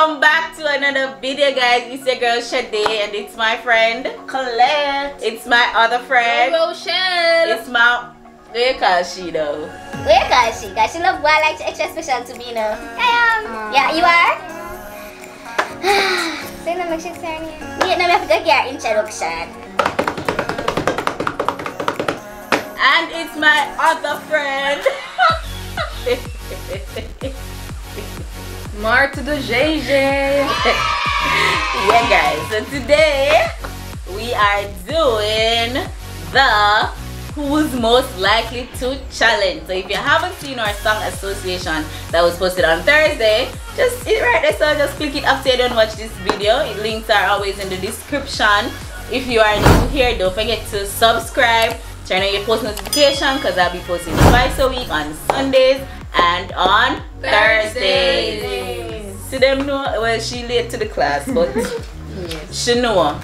Welcome back to another video, guys. It's your girl Shade and it's my friend Colette. It's my other friend Rochelle. It's my where call she though? Where call she? Cause she love boy like extra special to me, you know. Yeah, you are? Say no, make sure turn here. Yeah, now we have to get your introduction. And it's my other friend. More to the JJ. Yeah, guys. So today we are doing the Who's Most Likely to Challenge. So if you haven't seen our song association that was posted on Thursday, just hit right there. So just click it after you don't watch this video. Links are always in the description. If you are new here, don't forget to subscribe. Turn on your post notification because I'll be posting twice a week on Sundays and on Thursdays. So them know, well, she late to the class, but yes. she know.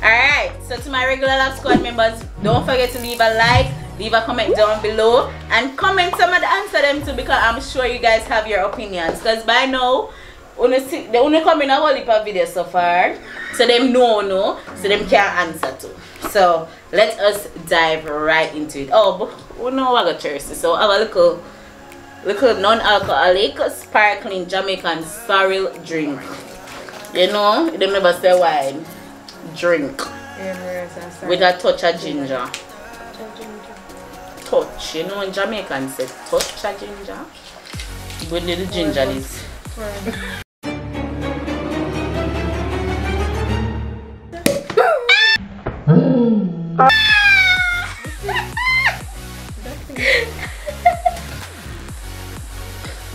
Alright, so to my regular Love Squad members, don't forget to leave a like, leave a comment down below, and comment some of the answer them too, because I'm sure you guys have your opinions. Because by now, they only come in a whole heap of videos so far, so them know, so them can answer too. So let us dive right into it. Oh, but we know I got thirsty, so I have a little non-alcoholic sparkling Jamaican sorrel drink. You know, they never say wine. Drink with a touch of ginger. Touch, you know, in Jamaican say touch of ginger. Good little ginger is.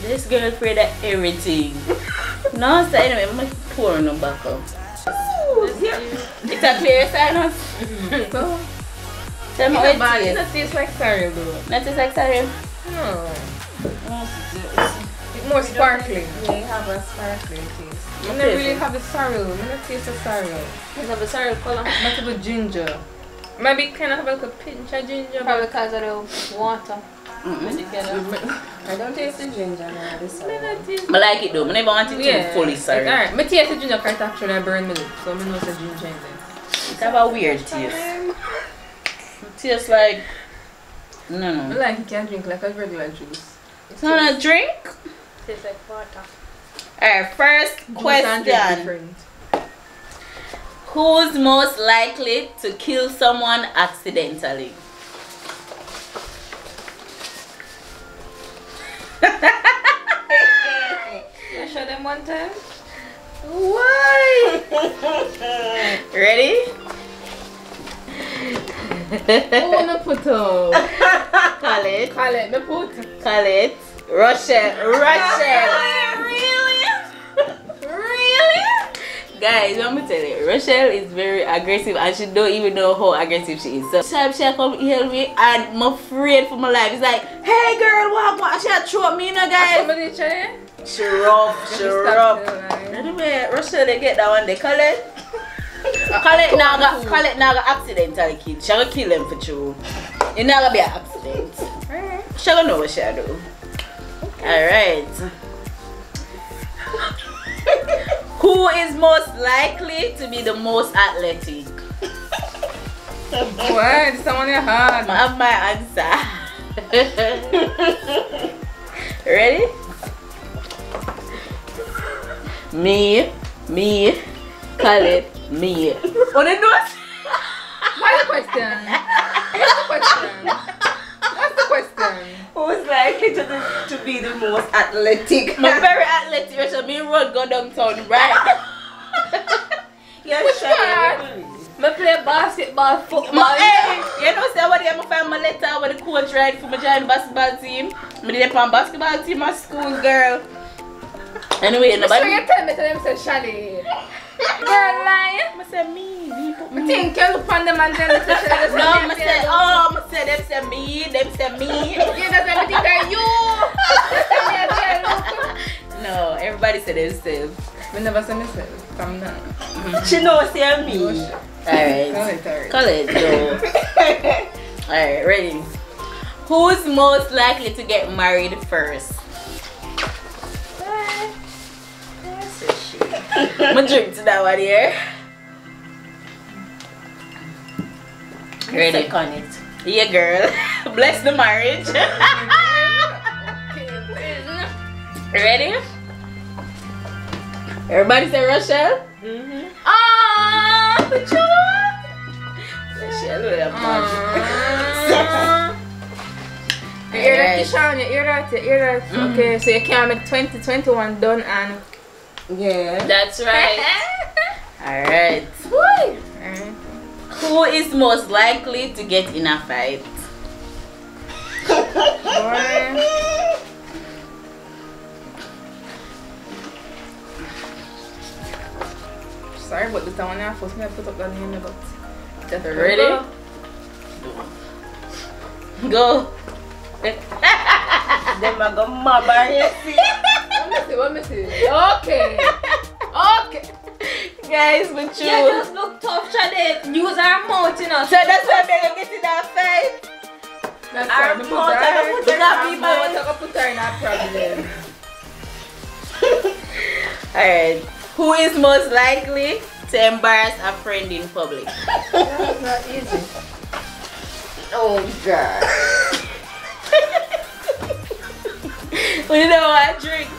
This girl afraid of everything. No, so anyway, I'm gonna pour on the buckle. It's a clear sinus. So, tell me what it tastes. It doesn't taste like cereal though. Not taste like cereal? No. It's more sparkling. Yeah, you have a sparkling taste. You never really have the cereal. You never taste the cereal. You have the cereal color. Not with ginger. Maybe kind of have like a pinch of ginger. Probably because of the water. I don't taste the ginger now. I like it though. I never want it to fully sour. Alright, I taste the ginger because it actually burn me lip, so I know it's a ginger in there. It have a weird taste. It tastes like no. I like it can drink like a regular juice. It's not a drink? It tastes like water. Alright, first question. Who's most likely to kill someone accidentally? I show them one time. Why? Ready? Oh, no put up. Call it. Me put. Call it. Rochelle. Really? Guys, let me tell you, Rochelle is very aggressive and she don't even know how aggressive she is. So she come heal me and I'm afraid for my life. It's like, hey girl, what? She throw me, you know, guys. Somebody try? She rough. Anyway, Rochelle, they get that one. They call it. Call it now got accidentally killed. She gonna kill them for true. It's not gonna be an accident. She gonna know what she do. Alright. Who is most likely to be the most athletic? What? Someone you hard. I have my answer. Ready? Me. Call it me. Oh, they know. What's the question? Who's likely to be the most athletic? I'm very athletic, so me run go downtown, right? Which part? I play basketball, football. Hey, you know, say what I'm find my letter with the coach right for my giant basketball team. I did on basketball team at school, girl. Anyway, nobody. So you tell me to them say Shally. Girl lying. I say me. I think you look on them and tell them to Shally. No, I say them say me. You don't say me think are you. No, everybody say themselves. I never say myself. Calm down. She knows say me. Alright. Call it. Alright, ready. Who's most likely to get married first? I'm drink to that one here. Ready? On it. Yeah, girl. Bless the marriage. Ready? Everybody say Rochelle? Ah, Rochelle, look at that. You hear that, Kishan? You hear that? Okay, so you can't make 2021 done and. Yeah. That's right. Alright. Who is most likely to get in a fight? Sorry, but this one now forced me to put up that name, but just ready? Go. Them are going mad, you see. Let me see. Okay. Guys, but you. You just look tough, Shade. Use our mouth, you know. So that's why they're gonna get in that fight. That's our right. mouth, I put her in that problem. Alright. Who is most likely to embarrass a friend in public? That's not easy. Oh, God. We don't want to drink.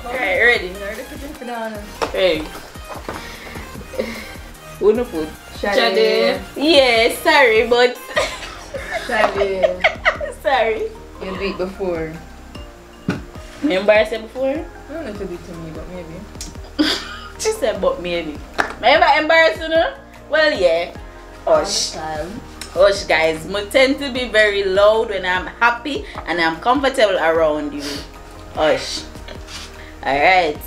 Alright, ready? Ready. Who no put? Shade. Yeah, sorry, but Shade. sorry. You beat before. You embarrassed her before? I don't know if you did to me, but maybe. She said, but maybe. Maybe I embarrassed her? Well, yeah. Hush. Hush, guys. I tend to be very loud when I'm happy and I'm comfortable around you. Hush. Alright.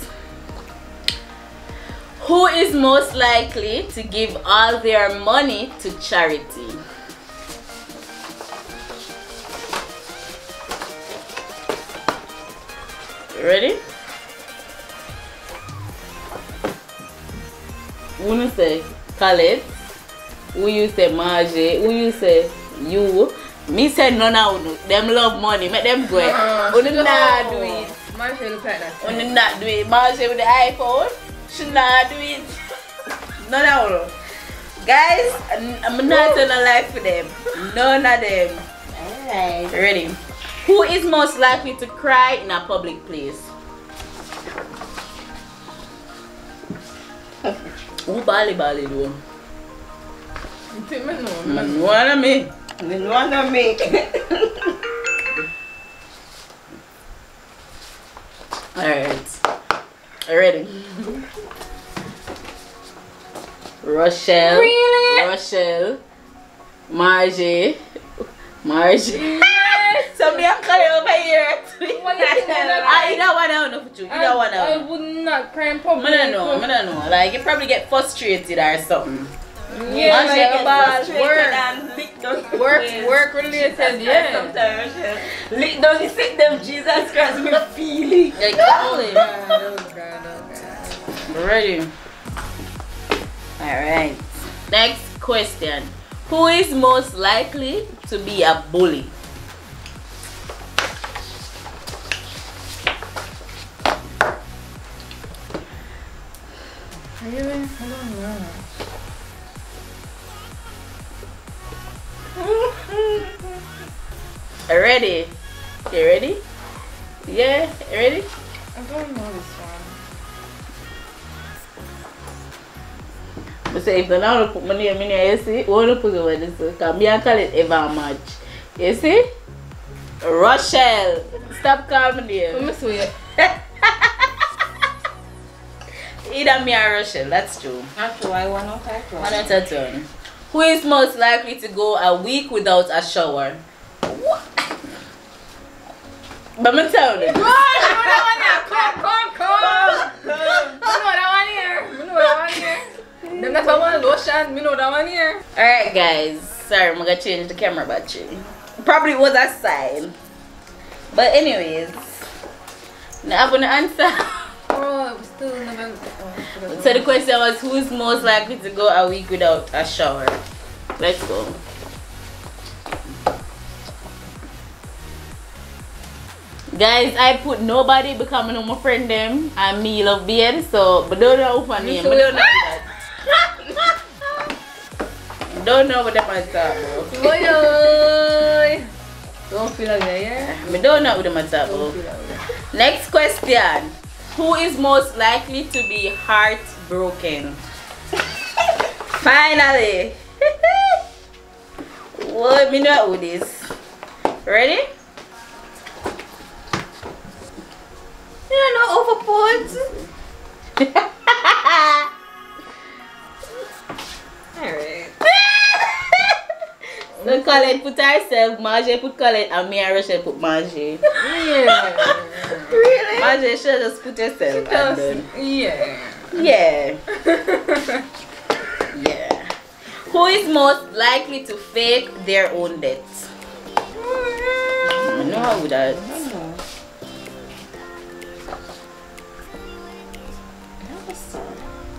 Who is most likely to give all their money to charity? Ready? Who you say Khaled? Who you say Margie? Who you say you? Me say none of them love money. Make them go. Who not do it? Margie look like that. Who not do it? Margie with the iPhone? She not do it. None of them. Guys, I'm not telling a lie for them. None of them. Alright. Ready? Who is most likely to cry in a public place? Who bali do? You think me know? One of me. One of me. Alright. Ready? Rochelle. Really? Rochelle. Margie. Margie. Yes. So me I'm calling over here. What you think I don't want to know for you. You don't want to I would not cry in public. I don't know. Like you probably get frustrated or something. Yeah, Margie like get about and work related, yeah. Sometimes lick down the sick them, Jesus Christ, me feeling. Like, Oh God. ready? Alright. Next question. Who is most likely to be a bully? Really? I don't know. Ready? Okay, ready? Yeah, ready? I don't know this one. I say if the now put my name in here, you see, what to put over this? Because me and call it ever much. You see? Rochelle. Stop calling me. Let me see it. Either me or Rochelle, that's true. That's why one of her. One at a turn. Who is most likely to go a week without a shower? What? But I'm telling you. Come. Me know that one here. Them not one lotion. Me know that one here. Alright guys, sorry I'm gonna change the camera battery. Probably was a sign. But anyways, now I'm gonna answer. Oh, still November. So the question was who is most likely to go a week without a shower? Let's go. Guys, I put nobody because I know my friend them and me love beard, so but don't know for name. But don't know that. Don't know what the man talk about. Don't feel like that, yeah? I don't know what the man talk about. Next question. Who is most likely to be heartbroken? Finally. What me know who this? Ready? You don't know overput. Alright. So Colette put herself, Margie put Colette, and me and Rochelle put Margie. Yeah. Really? Margie should just put herself. And then, Yeah. yeah. Yeah. Who is most likely to fake their own death? I know how would that.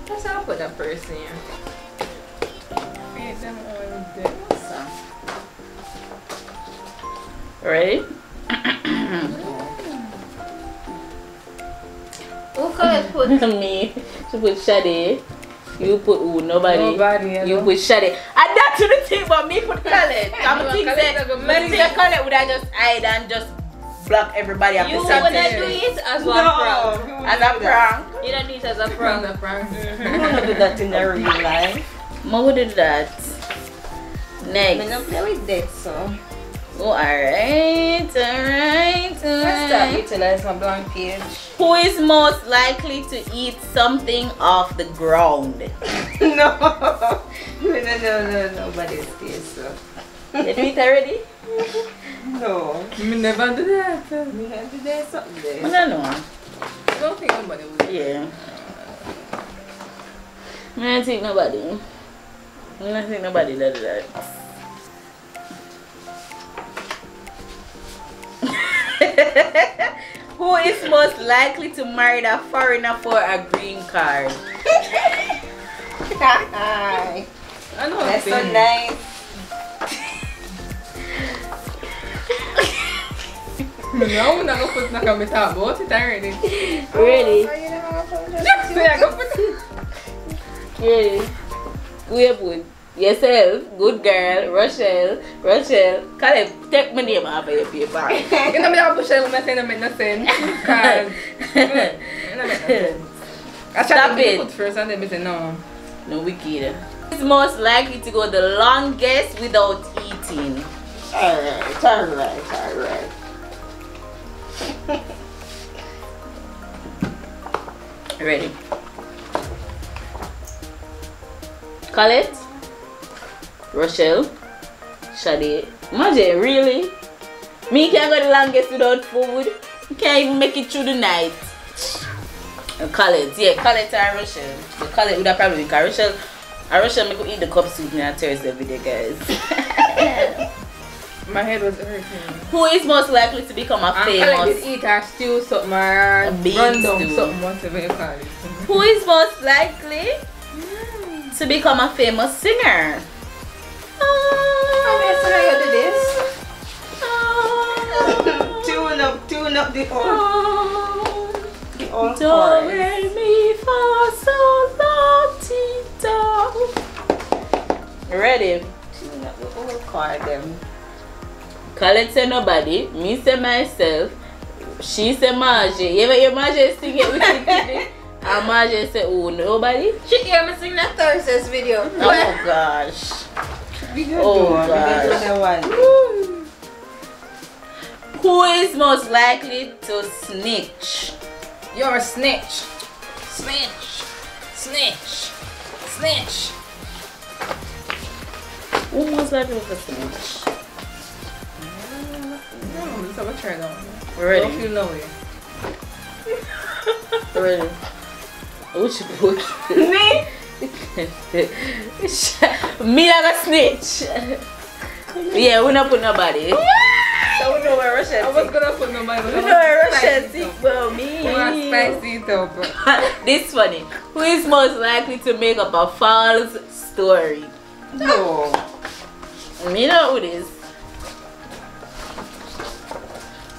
Let's not put that person here. Fake them all dead. Ready? Who could put? Me. She put Shade. You put who? Nobody. You Nobody. put Shade. And that's the thing, but me put Colette. I'm thinking that Colette would have just hide and just block everybody at You the same wanna time. do it as one prank? As a prank. You don't do it as a prank. You wanna do that in the real life? Ma would do that. I Next. don't play with that, so. Oh, alright. Let's start utilize my blank page. Who is most likely to eat something off the ground? No, nobody's there, so. You do it already? No. Me never do that. We have to do something there. I don't know. I don't think nobody will. Yeah. I don't think nobody. I don't think nobody does that. Who is most likely to marry a foreigner for a green card? Hi. I know That's so thing. nice. No, I'm not gonna put my talk about it already. Really? Say I go put it. Really? Who you put? Yourself, good girl, Rochelle, Caleb, take my name off of your paper. You know me not push it when I say no make no sense. Cause you know make no sense. I try Stop to it. put first and then me say no. No, wicked. Who is most likely to go the longest without eating? Alright. Ready? Colette, Rochelle, Shade. Imagine, really? Me can't go the longest without food. You can't even make it through the night. And Colette, yeah, Colette and Rochelle. The Colette would have probably been Rochelle. And Rochelle make eat the cup soup on Thursday every day, guys. My head was hurting. Who is most likely to become a I did famous? eat a stew, something, or bean run down, stew. something, whatever you call it. Who is most likely to become a famous singer? Okay, so now you do this. Tune up the old Do chorus. re mi fa sol la ti do. Ready? Tune up the old chord them. Colette say nobody, me say myself, she say Margie. You ever hear Margie sing it with the kid? And Margie say, oh, nobody? She hear me sing that Thursday's video. Oh gosh. We can Oh, do it. We can gosh. do the one. Who is most likely to snitch? You're a snitch. Snitch. Snitch. Snitch. Who most likely to snitch? No, so we'll try that one. We're ready. Don't feel no way. Ready? Who should put? Me? Me like a snitch. Yeah, we not put nobody. So we know where Rochelle I was gonna put nobody. We know where Rochelle sick, but me. We're gonna spicy it up. This funny. Who is most likely to make up a false story? No. Me know who this.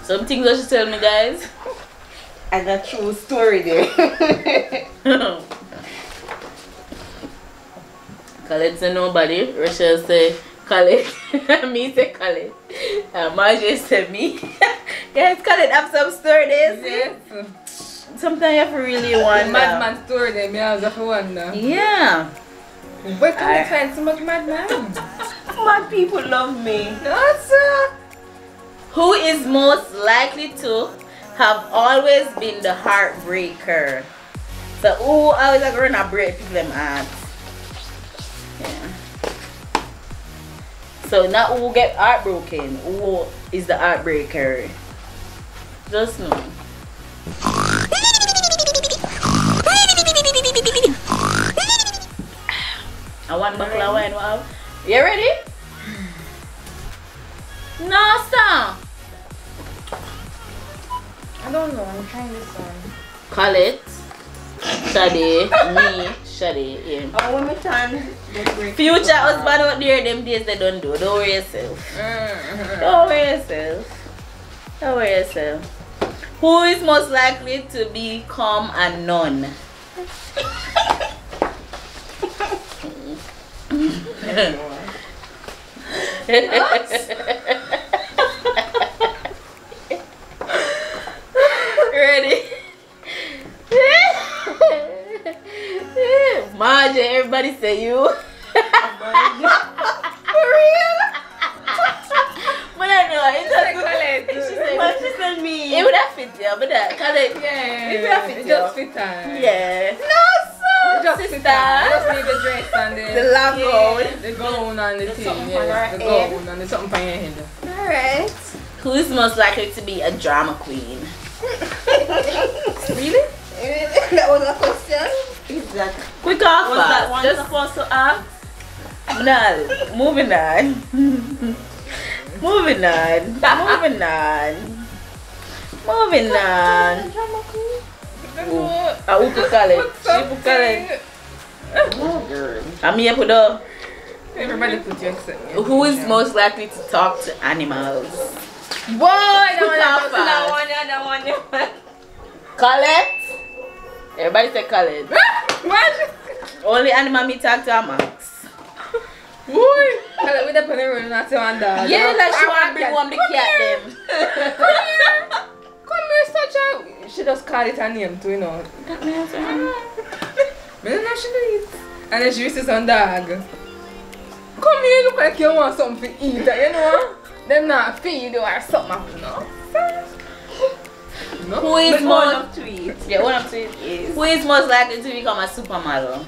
Some things that she tell me, guys. And a true story there. Khaled say nobody. Rachel say Khaled. Me say Khaled. And Marjorie say me. Guys, Khaled have some story there. Yes. Sometimes you have to really wonder. Madman story there, me also have to wonder. Yeah. Where can I find so much madman? Mad people love me. That's Who is most likely to have always been the heartbreaker? So who always like run a break people them hearts? Yeah. So not who get heartbroken, who is the heartbreaker? Just know. I want buckle of wine. Wow. You ready? No, stop. I don't know, I'm trying this one. Call it. Shade. Me. Shade. Yeah. Oh, when my time. Future husband out there, them days they don't do. Don't worry yourself. Don't worry yourself. Don't worry yourself. Who is most likely to become a nun? Ready? Marge, everybody say you. For real? But I know it's a good. She said me. It would have fit you, but that cause it, Yeah. it would have fit It you. just fit her. Yeah. No, It just fit her. I just need the dress and The long gown. the gown and the thing. something Yeah, on her the head. gown and the something on your head. Alright. Who is most likely to be a drama queen? Really? That was a question? Exactly. Quick off. Was that one Just supposed to ask? no. Moving on. Moving on. Moving on. Moving on. Who could call it? She could call it. I'm here for the. Everybody put your set. Who is most likely to talk to animals? Boy, that one. Colette. Everybody say Colette. Only animal me talk to a Max. Boy, with the penny roll, not to one dog. Yeah, like she want to bring home the cat them. Come here, such a. She just call it her name too, you know. But then now she do it. And then she used to some dog. Come here, look like you want something to eat, you know? Them not feed you or something, no? No? Who is But most one of tweets. Yeah, one of two is. Who is most likely to become a supermodel?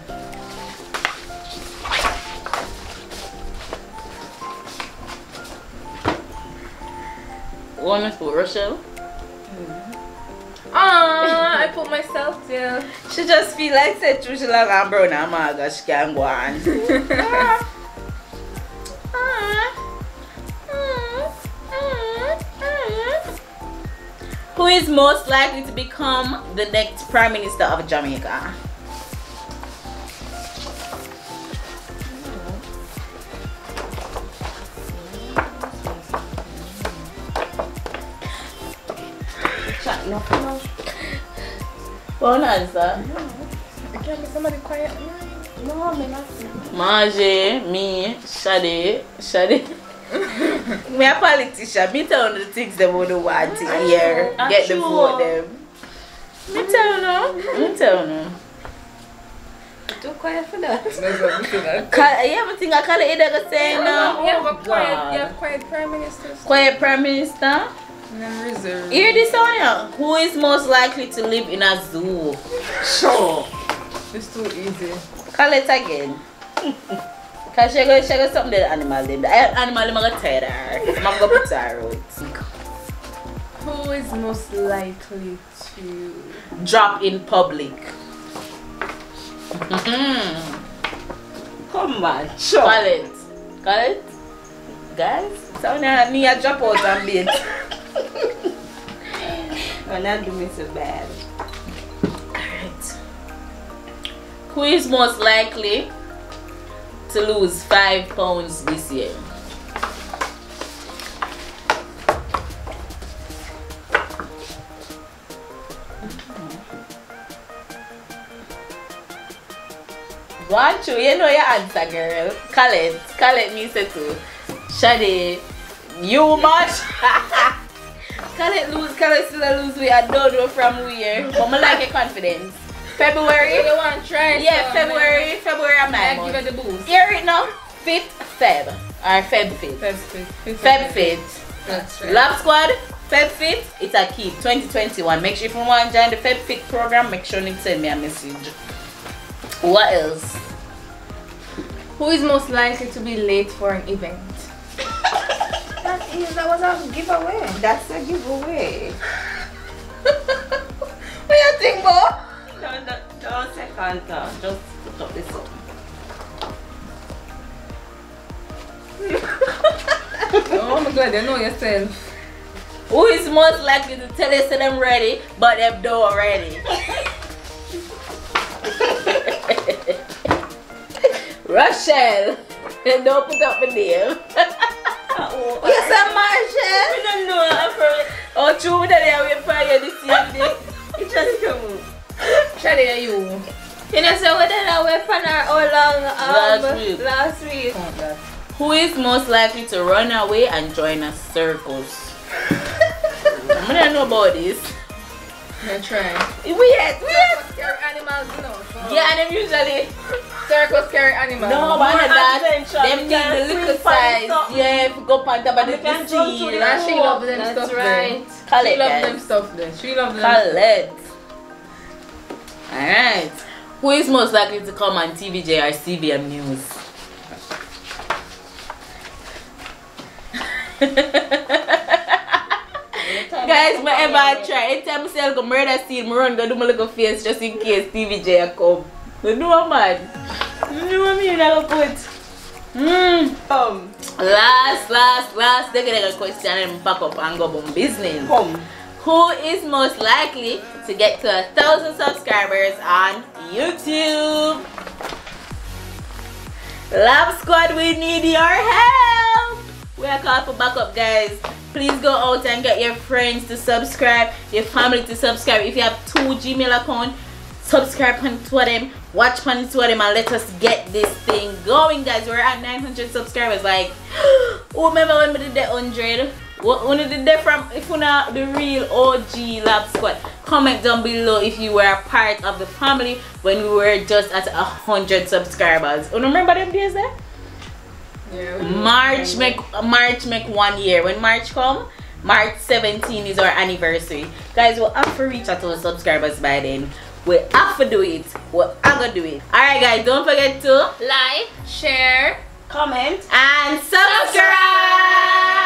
One for Rochelle. I put myself there. She just feel like said she like a brown and maga she can go on. Who is most likely to become the next Prime Minister of Jamaica? One answer. Can be somebody quiet? No, I'm not. Margie, me, Shade. Me a politician. Me tell you the things they would want to hear. Get the vote them. Me tell you. Too quiet for that. That's what we say that. You ever think I call it either say no? You have quiet prime ministers. Quiet Prime Minister. And then reserve. Hear this on here. Who is most likely to live in a zoo? Sure. It's too easy. Call it again. Cause she go something the animal them. The animal them gonna tire her. I'm gonna put her out. Who is most likely to Drop in public. Come on, sure. Call it. Guys, so now me a drop out and beat. You're not doing so bad. Alright. Who is most likely to lose 5 pounds this year? One, two, you know your answer, girl. Colette me say too. Shadi, you much? Colette still lose weight. I don't know from where. But I like your confidence. February. You want to try? Yeah, February I'm my month. Give it the boost. Hear it now? 5th Feb. Or Feb 5th. Feb 5th. That's right. Lab Squad, Feb 5th, it's a keep. 2021. Make sure if you want to join the Feb 5th program, make sure you send me a message. What else? Who is most likely to be late for an event? That was a giveaway. That's a giveaway. What you think, Bo? Don't second thought. Just put up this up. Oh my god, you know yourself. Who is most likely to tell us that I'm ready, but them don't ready? Rochelle. Don't put up my name. Yes, I'm Marshall. I don't know. Oh, true that I will for you this evening. It just come. Shadi, you. You know, so what did I wear for how long last week? Who is most likely to run away and join a circus? I don't know about this. I'm trying. Weird. Carry animals, you know. So. Yeah, and them usually. Circus carry animals. No, but that them need the little size. Yeah, if you go on top of the tree. And she loves them stuff right. There. She loves them stuff there. She loves them. Colette. Alright. Who is most likely to come on TVJ or CBM News? Guys, my ever try. Anytime I say I go murder scene, I run go do my little face just in case TVJ come. You know what, man? You know what I mean? I go put. Last. They get a question and pack up and go on business. Who is most likely to get to 1,000 subscribers on YouTube? Lab Squad, we need your help. We are called for backup, guys. Please go out and get your friends to subscribe, your family to subscribe. If you have 2 Gmail accounts, subscribe on two of them, watch on two of them, and let us get this thing going, guys. We're at 900 subscribers. Like, remember when we did the 100? When we did that from, if you're not the real OG Lab Squad, comment down below if you were a part of the family when we were just at 100 subscribers. You remember them days there? Yeah, March make 1 year. When March come, March 17 is our anniversary. Guys, we'll have to reach out to our subscribers by then. We have to do it. We're gonna do it. Alright guys, don't forget to like, share, comment, and subscribe.